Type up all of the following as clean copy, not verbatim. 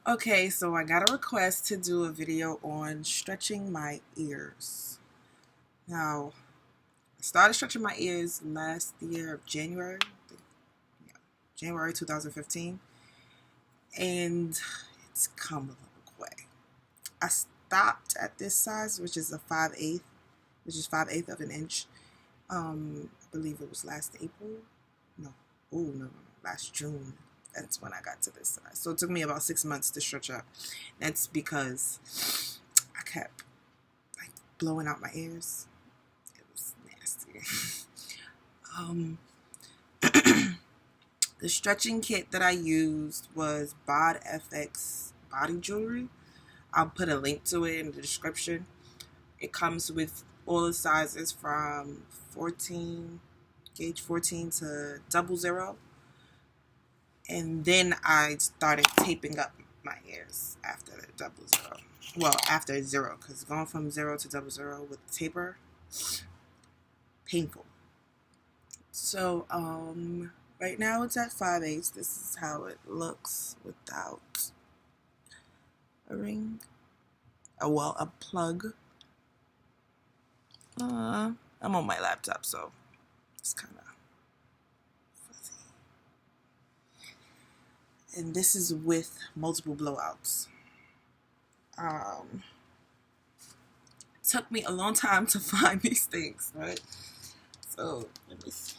Okay, so I got a request to do a video on stretching my ears. Now, I started stretching my ears last year of January, yeah, January 2015, and it's come a long way. I stopped at this size, which is a 5/8, which is 5/8 of an inch. I believe it was last April. No, no, last June. That's when I got to this size. So it took me about 6 months to stretch up. That's because I kept like blowing out my ears. It was nasty. um, the stretching kit that I used was Bod FX body jewelry. I'll put a link to it in the description. It comes with all the sizes from 14 gauge 14 to 00. And then I started taping up my ears after 00. Well, after 0, because going from 0 to 00 with taper, painful. So, right now it's at 5/8. This is how it looks without a ring. A plug. I'm on my laptop, so it's kind of fuzzy. And this is with multiple blowouts. Took me a long time to find these things, right? So let me see.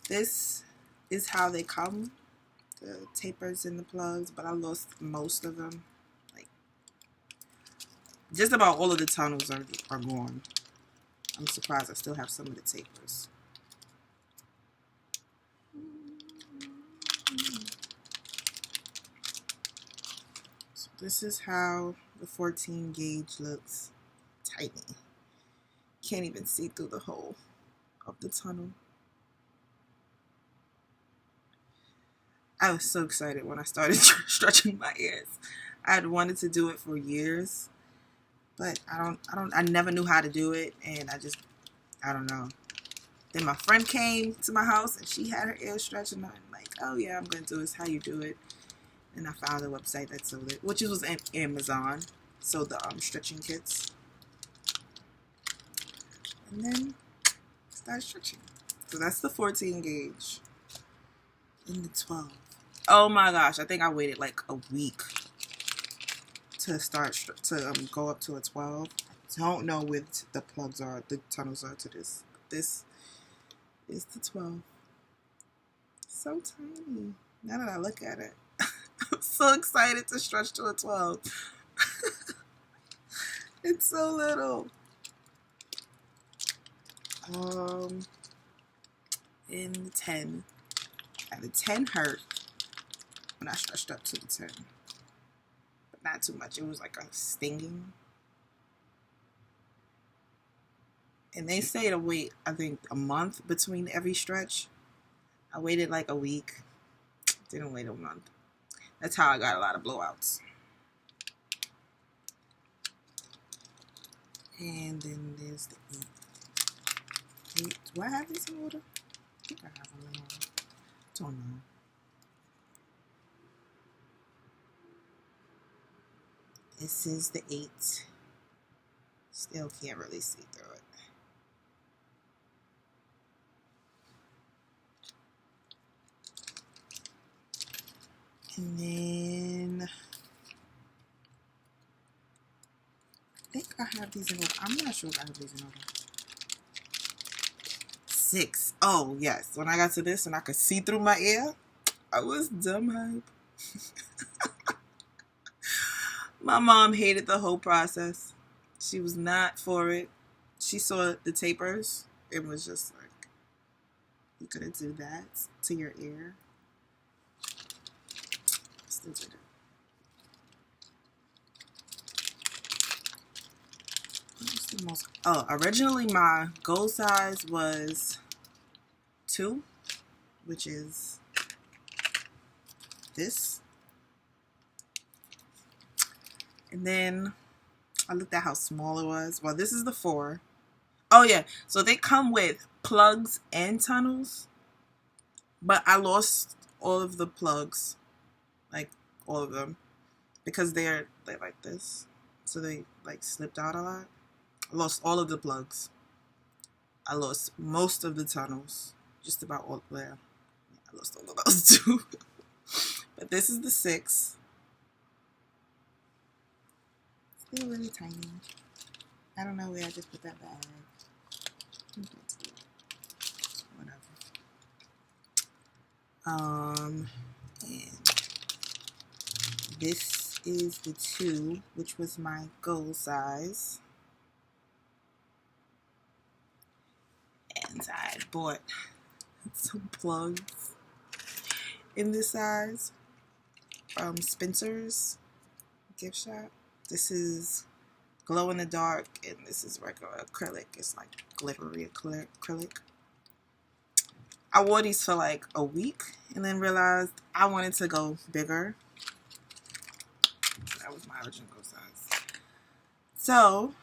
This is how they come, the tapers and the plugs, but I lost most of them. Like, just about all of the tunnels are gone. I'm surprised I still have some of the tapers. So this is how the 14 gauge looks. Tiny. Can't even see through the hole of the tunnel. I was so excited when I started stretching my ears. I had wanted to do it for years, but I never knew how to do it, and I don't know. Then my friend came to my house, and she had her ears stretched, and I'm like, oh yeah, I'm going to do this, how you do it. And I found a website that sold it, which was Amazon, sold the stretching kits. And then started stretching. So that's the 14 gauge. And the 12. Oh my gosh, I think I waited like a week to go up to a 12. I don't know where the plugs are, the tunnels are to this. This is the 12. So tiny. Now that I look at it, I'm so excited to stretch to a 12. It's so little. In the 10. And the 10 hurt when I stretched up to the 10. But not too much. It was like a stinging. And they say to wait, I think, a month between every stretch. I waited like a week. Didn't wait a month. That's how I got a lot of blowouts. And then there's the 8. Do I have these in order? I think I have them in order. Don't know. This is the 8. Still can't really see through it. And then I think I have these in order. I'm not sure if I have these in order. 6. Oh, yes. When I got to this and I could see through my ear, I was dumb hype. My mom hated the whole process. She was not for it. She saw the tapers. It was just like, you couldn't do that to your ear. Still did it. Originally my goal size was 2, which is this. And then I looked at how small it was. Well, this is the 4. Oh yeah, so they come with plugs and tunnels, but I lost all of the plugs. like all of them, because they're like this, so they like slipped out a lot. I lost all of the plugs. I lost most of the tunnels, just about all. Well, I lost all of those too. But this is the 6. Still really tiny. I don't know where I just put that bag. Whatever. And this is the 2, which was my goal size. And I bought some plugs in this size from Spencer's gift shop. This is glow in the dark, and this is regular acrylic. It's like glittery acrylic. I wore these for like a week and then realized I wanted to go bigger. That was my original size. So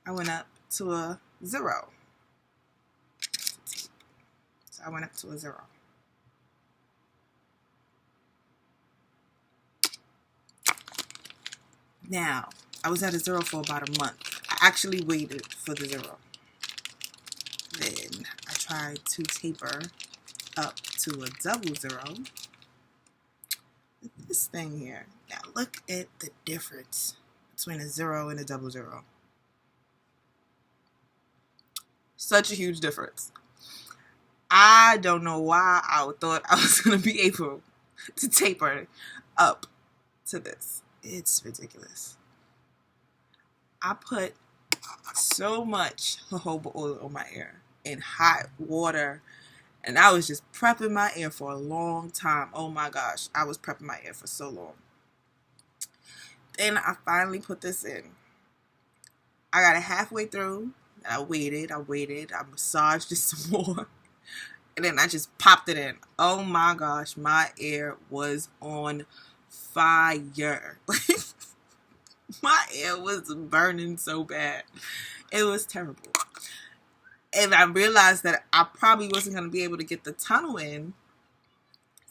I went up to a 0. So I went up to a 0. Now, I was at a 0 for about a month. I actually waited for the 0. Then I tried to taper up to a double 0. This thing here. Now look at the difference between a 0 and a double 0. Such a huge difference. I don't know why I thought I was going to be able to taper up to this. It's ridiculous. I put so much jojoba oil on my ear in hot water, and I was just prepping my ear for a long time. Oh my gosh, I was prepping my ear for so long. Then I finally put this in. I got it halfway through, and I waited, I massaged it some more, and then I just popped it in. Oh my gosh, my ear was on fire. My ear was burning so bad. It was terrible. And I realized that I probably wasn't going to be able to get the tunnel in.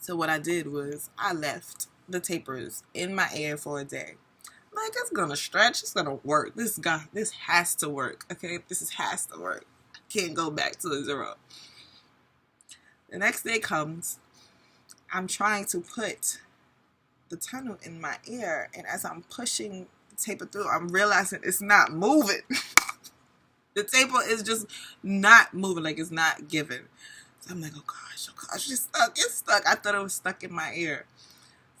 So what I did was I left the tapers in my ear for a day. Like, it's going to stretch. It's going to work. This has to work. Okay? This has to work. I can't go back to a 0. The next day comes. I'm trying to put the tunnel in my ear. And as I'm pushing the taper through, I'm realizing it's not moving. The taper is just not moving, like it's not giving. So I'm like, oh gosh, it's stuck. I thought it was stuck in my ear.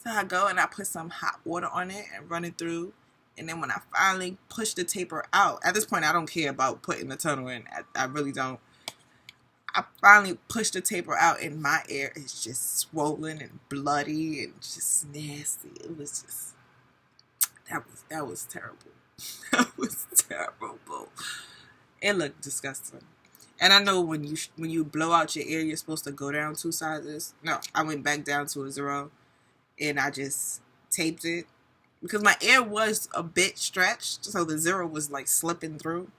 So I go and I put some hot water on it and run it through. And then when I finally push the taper out, at this point I don't care about putting the tunnel in. I really don't. I finally pushed the taper out and my ear is just swollen and bloody and just nasty. It was just, that was terrible. That was terrible. It looked disgusting. And I know when you blow out your ear, you're supposed to go down 2 sizes. No, I went back down to a 0, and I just taped it. Because my ear was a bit stretched, so the 0 was like slipping through.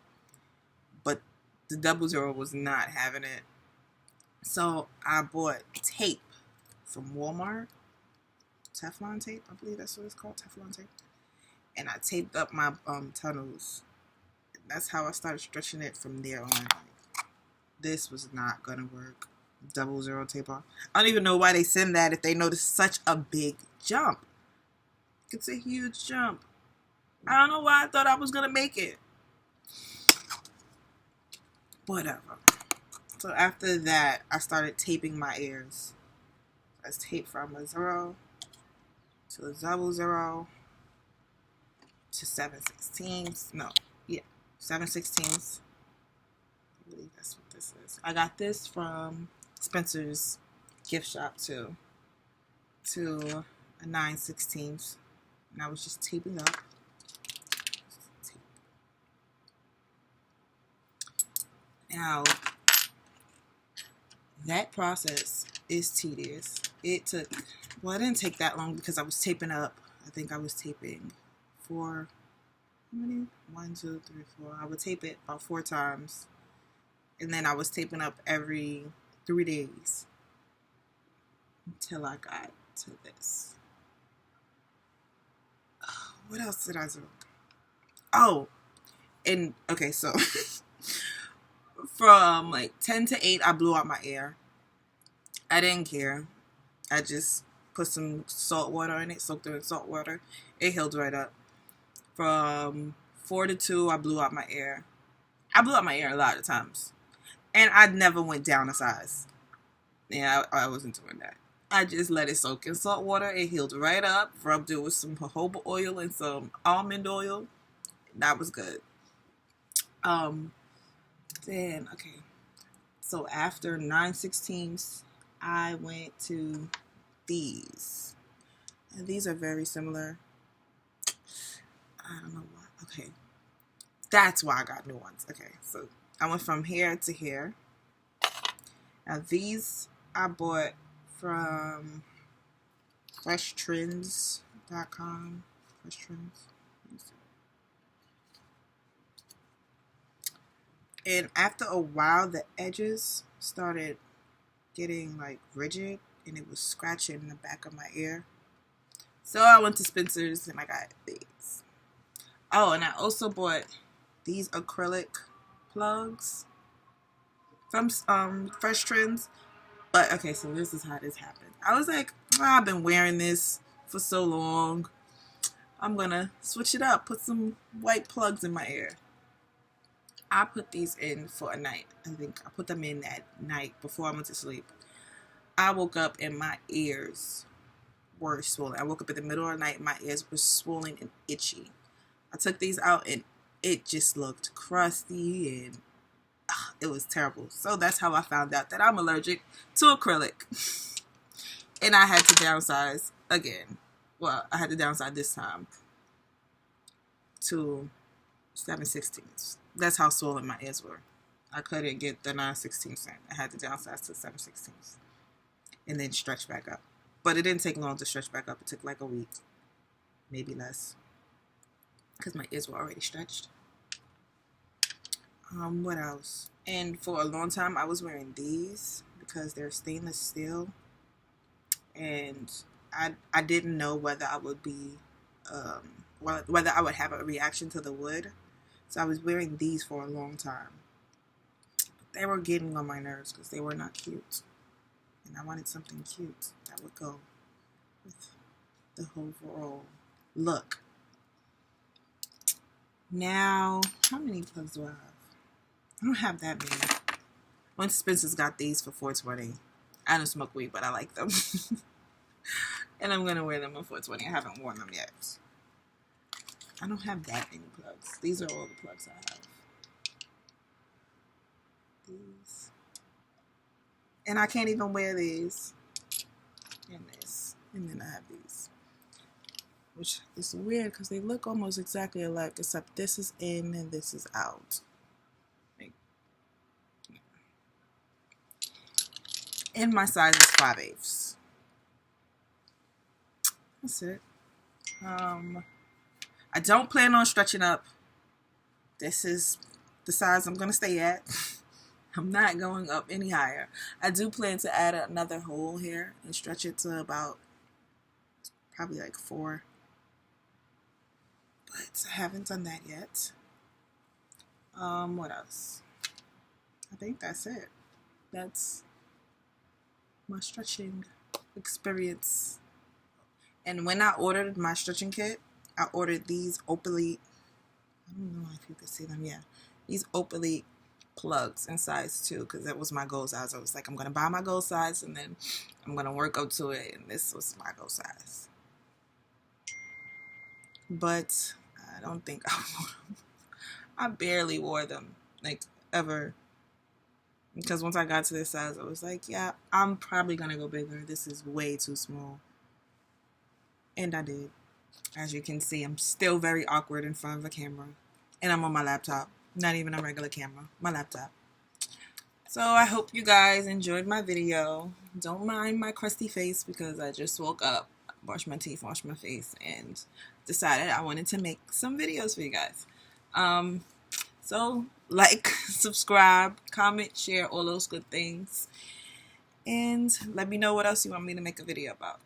But the double 0 was not having it. So I bought tape from Walmart. Teflon tape, I believe that's what it's called, Teflon tape. And I taped up my tunnels. That's how I started stretching it from there on. This was not gonna work. Double 0 taper. I don't even know why they send that if they know this is such a big jump. It's a huge jump. I don't know why I thought I was gonna make it. Whatever. So after that, I started taping my ears. I taped from a 0 to a double 0 to 7/16. No, yeah. 7/16. I believe that's what this is. I got this from Spencer's gift shop too. To a 9/16. And I was just taping up. Now, that process is tedious. It didn't take that long because I was taping up. I think I was taping 4. How many? 1, 2, 3, 4. I would tape it about 4 times. And then I was taping up every 3 days until I got to this. what else did I do? Oh, and okay, so from like 10 to 8, I blew out my ear. I didn't care. I just put some salt water in it, soaked it in salt water. It healed right up. From 4 to 2, I blew out my ear. I blew out my ear a lot of times. And I never went down a size. Yeah, I wasn't doing that. I just let it soak in salt water. It healed right up. Rubbed it with some jojoba oil and some almond oil. That was good. Then, okay. So after 9/16s, I went to these. And these are very similar. I don't know why. Okay. That's why I got new ones. Okay. So I went from here to here. Now these I bought from freshtrends.com. Fresh Trends. And after a while, the edges started getting like rigid and it was scratching in the back of my ear. So I went to Spencer's and I got these. Oh, and I also bought these acrylic plugs from Fresh Trends. But okay, so this is how this happened. I was like, I've been wearing this for so long. I'm gonna switch it up, put some white plugs in my ear. I put these in for a night. I think I put them in that night before I went to sleep. I woke up and my ears were swollen. I woke up in the middle of the night and my ears were swollen and itchy. I took these out and it just looked crusty and it was terrible. So that's how I found out that I'm allergic to acrylic. And I had to downsize again. Well, I had to downsize this time to 7/16. That's how swollen my ears were. I couldn't get the 9/16. I had to downsize to 7/16 and then stretch back up. But it didn't take long to stretch back up. It took like a week, maybe less, because my ears were already stretched. What else? And for a long time, I was wearing these because they're stainless steel, and I didn't know whether I would be whether I would have a reaction to the wood. So I was wearing these for a long time. But they were getting on my nerves because they were not cute. And I wanted something cute that would go with the overall look. Now, how many plugs do I have? I don't have that many. Once Spencer's got these for 420. I don't smoke weed, but I like them. And I'm going to wear them on 420. I haven't worn them yet. I don't have that many plugs. These are all the plugs I have. These. And I can't even wear these. And this. And then I have these. Which is weird because they look almost exactly alike, except this is in and this is out. And my size is 5/8. That's it. I don't plan on stretching up. This is the size I'm going to stay at. I'm not going up any higher. I do plan to add another hole here and stretch it to about probably like 4. But I haven't done that yet. What else? I think that's it. That's my stretching experience. And when I ordered my stretching kit, I ordered these Opalite, I don't know if you can see them, yeah. These Opalite plugs in size 2, because that was my goal size. I was like, I'm going to buy my goal size, and then I'm going to work up to it, and this was my goal size. But I don't think I wore them. I barely wore them, like, ever. Because once I got to this size, I was like, yeah, I'm probably going to go bigger. This is way too small. And I did. As you can see, I'm still very awkward in front of a camera. And I'm on my laptop. Not even a regular camera. My laptop. So I hope you guys enjoyed my video. Don't mind my crusty face because I just woke up, washed my teeth, washed my face, and decided I wanted to make some videos for you guys. So like, subscribe, comment, share, all those good things. And let me know what else you want me to make a video about.